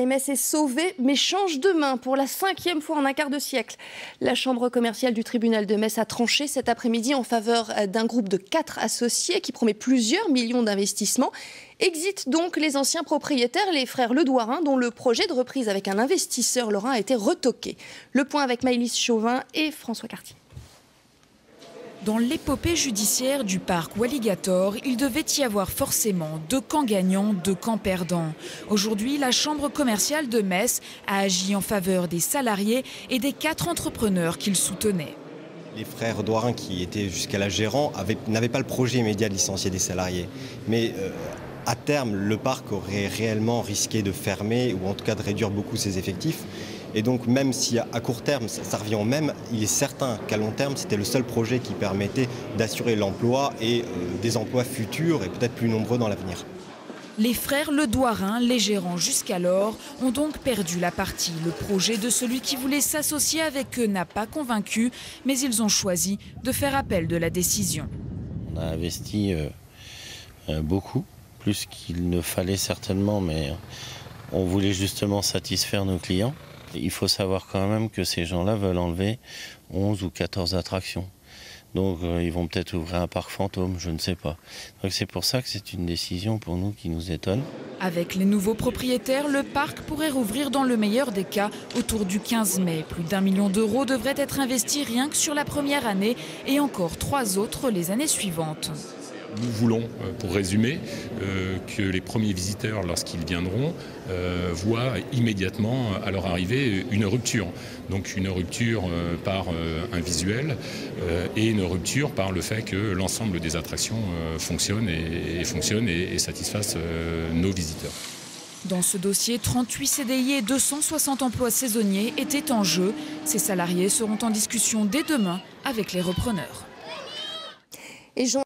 Metz est sauvée, mais change de main pour la 5e fois en un quart de siècle. La chambre commerciale du tribunal de Metz a tranché cet après-midi en faveur d'un groupe de 4 associés qui promet plusieurs millions d'investissements. Exit donc les anciens propriétaires, les frères Ledouarin, dont le projet de reprise avec un investisseur lorrain a été retoqué. Le point avec Maëlys Chauvin et François Cartier. Dans l'épopée judiciaire du parc Walligator, il devait y avoir forcément 2 camps gagnants, 2 camps perdants. Aujourd'hui, la chambre commerciale de Metz a agi en faveur des salariés et des 4 entrepreneurs qu'ils soutenaient. Les frères Ledouarin, qui étaient jusqu'à la gérant, n'avaient pas le projet immédiat de licencier des salariés. Mais à terme, le parc aurait réellement risqué de fermer ou en tout cas de réduire beaucoup ses effectifs. Et donc même si à court terme ça revient au même, il est certain qu'à long terme c'était le seul projet qui permettait d'assurer l'emploi et des emplois futurs et peut-être plus nombreux dans l'avenir. Les frères Ledouarin, les gérants jusqu'alors, ont donc perdu la partie. Le projet de celui qui voulait s'associer avec eux n'a pas convaincu, mais ils ont choisi de faire appel de la décision. On a investi beaucoup, plus qu'il ne fallait certainement, mais on voulait justement satisfaire nos clients. Il faut savoir quand même que ces gens-là veulent enlever 11 ou 14 attractions. Donc ils vont peut-être ouvrir un parc fantôme, je ne sais pas. Donc c'est pour ça que c'est une décision pour nous qui nous étonne. Avec les nouveaux propriétaires, le parc pourrait rouvrir dans le meilleur des cas autour du 15 mai. Plus d'1 million d'euros devraient être investis rien que sur la première année et encore 3 autres les années suivantes. Nous voulons, pour résumer, que les premiers visiteurs, lorsqu'ils viendront, voient immédiatement à leur arrivée une rupture. Donc une rupture par un visuel et une rupture par le fait que l'ensemble des attractions fonctionnent et satisfassent nos visiteurs. Dans ce dossier, 38 CDI et 260 emplois saisonniers étaient en jeu. Ces salariés seront en discussion dès demain avec les repreneurs.